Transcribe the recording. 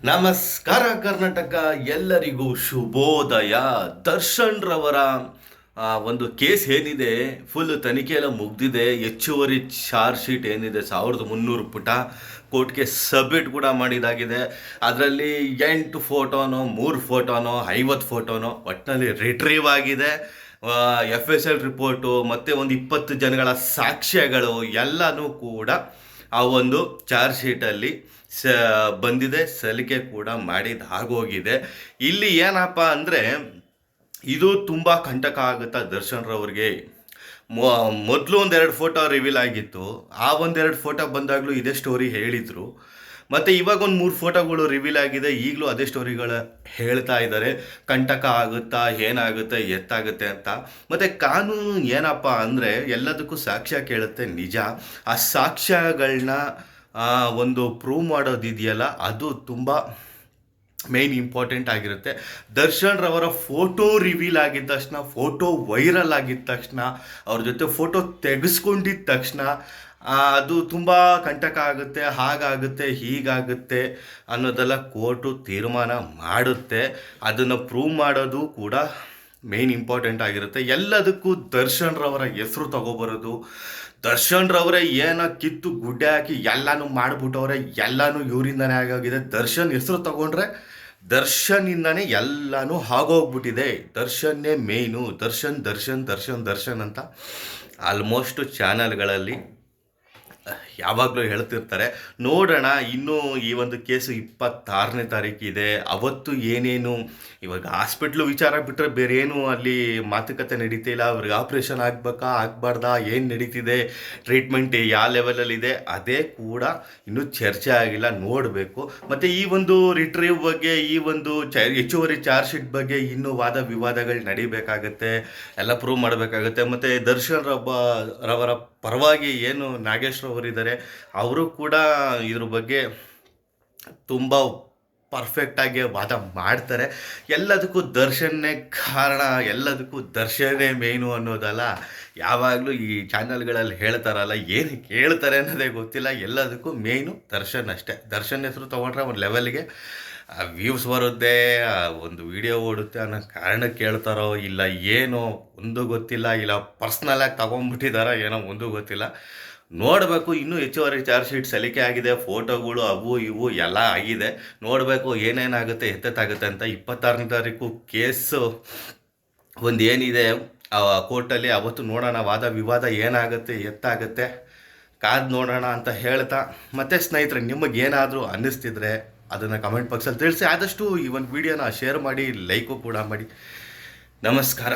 ನಮಸ್ಕಾರ ಕರ್ನಾಟಕ, ಎಲ್ಲರಿಗೂ ಶುಭೋದಯ. ದರ್ಶನ್ ರವರ ಒಂದು ಕೇಸ್ ಏನಿದೆ, ಫುಲ್ ತನಿಖೆ ಎಲ್ಲ ಮುಗ್ದಿದೆ. ಹೆಚ್ಚುವರಿ ಚಾರ್ಜ್ ಶೀಟ್ ಏನಿದೆ 1300 ಪುಟ ಕೋರ್ಟ್ಗೆ ಸಬ್ಮಿಟ್ ಕೂಡ ಮಾಡಿದಾಗಿದೆ. ಅದರಲ್ಲಿ 8 ಫೋಟೋನೋ 3 ಫೋಟೋನೋ 50 ಫೋಟೋನೋ ಒಟ್ಟಿನಲ್ಲಿ ರಿಟ್ರೀವ್ ಆಗಿದೆ. FSL ರಿಪೋರ್ಟು ಮತ್ತು ಒಂದು 20 ಜನಗಳ ಸಾಕ್ಷ್ಯಗಳು ಎಲ್ಲನೂ ಕೂಡ ಆ ಒಂದು ಚಾರ್ಜ್ ಶೀಟಲ್ಲಿ ಬಂದಿದೆ. ಸಲಿಕೆ ಕೂಡ ಆಗೋಗಿದೆ. ಇಲ್ಲಿ ಏನಪ್ಪ ಅಂದರೆ, ಇದು ತುಂಬ ಕಂಟಕ ಆಗುತ್ತಾ ದರ್ಶನ್ ರವ್ರಿಗೆ. ಮೊದಲು ಒಂದೆರಡು ಫೋಟೋ ರಿವೀಲ್ ಆಗಿತ್ತು. ಆ ಒಂದೆರಡು ಫೋಟೋ ಬಂದಾಗಲೂ ಇದೇ ಸ್ಟೋರಿ ಹೇಳಿದರು. ಮತ್ತು ಇವಾಗ ಒಂದು 3 ಫೋಟೋಗಳು ರಿವೀಲ್ ಆಗಿದೆ. ಈಗಲೂ ಅದೇ ಸ್ಟೋರಿಗಳು ಹೇಳ್ತಾ ಇದ್ದಾರೆ. ಕಂಟಕ ಆಗುತ್ತಾ, ಏನಾಗುತ್ತೆ, ಎತ್ತಾಗುತ್ತೆ ಅಂತ. ಮತ್ತು ಕಾನೂನು ಏನಪ್ಪ ಅಂದರೆ, ಎಲ್ಲದಕ್ಕೂ ಸಾಕ್ಷ್ಯ ಕೇಳುತ್ತೆ, ನಿಜ. ಆ ಸಾಕ್ಷ್ಯಗಳನ್ನ ಒಂದು ಪ್ರೂವ್ ಮಾಡೋದಿದೆಯಲ್ಲ, ಅದು ತುಂಬ ಮೇನ್ ಇಂಪಾರ್ಟೆಂಟ್ ಆಗಿರುತ್ತೆ. ದರ್ಶನ್ ರವರ ಫೋಟೋ ರಿವೀಲ್ ಆಗಿದ್ದ ತಕ್ಷಣ, ಫೋಟೋ ವೈರಲ್ ಆಗಿದ್ದ ತಕ್ಷಣ, ಅವ್ರ ಜೊತೆ ಫೋಟೋ ತೆಗೆಸ್ಕೊಂಡಿದ್ದ ತಕ್ಷಣ ಅದು ತುಂಬ ಕಂಟಕ ಆಗುತ್ತೆ, ಹಾಗಾಗುತ್ತೆ, ಹೀಗಾಗುತ್ತೆ ಅನ್ನೋದೆಲ್ಲ ಕೋರ್ಟು ತೀರ್ಮಾನ ಮಾಡುತ್ತೆ. ಅದನ್ನು ಪ್ರೂವ್ ಮಾಡೋದು ಕೂಡ ಮೇನ್ ಇಂಪಾರ್ಟೆಂಟ್ ಆಗಿರುತ್ತೆ. ಎಲ್ಲದಕ್ಕೂ ದರ್ಶನ್ ರವರ ಹೆಸರು ತಗೋಬರೋದು, ದರ್ಶನ್ ರವರೇ ಏನೋ ಕಿತ್ತು ಗುಡ್ಡೆ ಹಾಕಿ ಎಲ್ಲನೂ ಮಾಡಿಬಿಟ್ಟವ್ರೆ, ಎಲ್ಲನೂ ಇವರಿಂದನೇ ಆಗೋಗಿದೆ. ದರ್ಶನ್ ಹೆಸರು ತಗೊಂಡ್ರೆ ದರ್ಶನಿಂದನೇ ಎಲ್ಲನೂ ಆಗೋಗ್ಬಿಟ್ಟಿದೆ. ದರ್ಶನ್ನೇ ಮೇಯ್ನು, ದರ್ಶನ್ ದರ್ಶನ್ ದರ್ಶನ್ ದರ್ಶನ್ ಅಂತ ಆಲ್ಮೋಸ್ಟ್ ಚಾನಲ್ಗಳಲ್ಲಿ ಯಾವಾಗಲೂ ಹೇಳ್ತಿರ್ತಾರೆ. ನೋಡೋಣ, ಇನ್ನೂ ಈ ಒಂದು ಕೇಸು 26ನೇ ತಾರೀಕಿದೆ. ಅವತ್ತು ಏನೇನು, ಇವಾಗ ಹಾಸ್ಪಿಟ್ಲು ವಿಚಾರ ಬಿಟ್ಟರೆ ಬೇರೆ ಏನು ಅಲ್ಲಿ ಮಾತುಕತೆ ನಡೀತಿಲ್ಲ. ಅವ್ರಿಗೆ ಆಪ್ರೇಷನ್ ಆಗಬೇಕಾ ಆಗಬಾರ್ದಾ, ಏನು ನಡೀತಿದೆ, ಟ್ರೀಟ್ಮೆಂಟ್ ಯಾವ ಲೆವೆಲಲ್ಲಿದೆ, ಅದೇ ಕೂಡ ಇನ್ನೂ ಚರ್ಚೆ ಆಗಿಲ್ಲ, ನೋಡಬೇಕು. ಮತ್ತು ಈ ಒಂದು ರಿಟ್ರೀವ್ ಬಗ್ಗೆ, ಈ ಒಂದು ಹೆಚ್ಚುವರಿ ಚಾರ್ಜ್ ಶೀಟ್ ಬಗ್ಗೆ ಇನ್ನೂ ವಾದ ವಿವಾದಗಳು ನಡಿಬೇಕಾಗತ್ತೆ, ಎಲ್ಲ ಪ್ರೂವ್ ಮಾಡಬೇಕಾಗತ್ತೆ. ಮತ್ತು ದರ್ಶನ್ ರವರ ಪರವಾಗಿ ಏನು ನಾಗೇಶ್ ರವರಿದ್ದಾರೆ, ಅವರು ಕೂಡ ಇದ್ರ ಬಗ್ಗೆ ತುಂಬ ಪರ್ಫೆಕ್ಟಾಗಿ ವಾದ ಮಾಡ್ತಾರೆ. ಎಲ್ಲದಕ್ಕೂ ದರ್ಶನ್ನೇ ಕಾರಣ, ಎಲ್ಲದಕ್ಕೂ ದರ್ಶನೇ ಮೇನು ಅನ್ನೋದಲ್ಲ, ಯಾವಾಗಲೂ ಈ ಚಾನಲ್ಗಳಲ್ಲಿ ಹೇಳ್ತಾರಲ್ಲ, ಏನು ಹೇಳ್ತಾರೆ ಅನ್ನೋದೇ ಗೊತ್ತಿಲ್ಲ. ಎಲ್ಲದಕ್ಕೂ ಮೇಯ್ನು ದರ್ಶನ್ ಅಷ್ಟೇ. ದರ್ಶನ್ ಹೆಸರು ತೊಗೊಂಡ್ರೆ ಒಂದು ಲೆವೆಲ್ಗೆ ವ್ಯೂಸ್ ಬರುತ್ತೆ, ಒಂದು ವಿಡಿಯೋ ಓಡುತ್ತೆ ಅನ್ನೋ ಕಾರಣಕ್ಕೆ ಕೇಳ್ತಾರೋ ಇಲ್ಲ ಏನೋ ಒಂದು ಗೊತ್ತಿಲ್ಲ, ಇಲ್ಲ ಪರ್ಸ್ನಲಾಗಿ ತಗೊಂಡ್ಬಿಟ್ಟಿದಾರೋ ಏನೋ ಒಂದು ಗೊತ್ತಿಲ್ಲ. ನೋಡಬೇಕು. ಇನ್ನೂ ಹೆಚ್ಚುವರಿ ಚಾರ್ಜ್ ಶೀಟ್ ಸಲಿಕೆ ಆಗಿದೆ, ಫೋಟೋಗಳು ಅವು ಇವು ಎಲ್ಲ ಆಗಿದೆ. ನೋಡಬೇಕು ಏನೇನಾಗುತ್ತೆ, ಎತ್ತೆತ್ತಾಗುತ್ತೆ ಅಂತ. 26ನೇ ತಾರೀಕು ಕೇಸು ಒಂದು ಏನಿದೆ ಕೋರ್ಟಲ್ಲಿ, ಅವತ್ತು ನೋಡೋಣ ವಾದ ವಿವಾದ ಏನಾಗುತ್ತೆ, ಎತ್ತಾಗುತ್ತೆ, ಕಾದು ನೋಡೋಣ ಅಂತ ಹೇಳ್ತಾ, ಮತ್ತು ಸ್ನೇಹಿತರೆ ನಿಮಗೇನಾದರೂ ಅನ್ನಿಸ್ತಿದ್ರೆ ಅದನ್ನು ಕಮೆಂಟ್ ಬಾಕ್ಸಲ್ಲಿ ತಿಳಿಸಿ. ಆದಷ್ಟು ಈ ಒಂದು ವಿಡಿಯೋನ ಶೇರ್ ಮಾಡಿ, ಲೈಕು ಕೂಡ ಮಾಡಿ. ನಮಸ್ಕಾರ.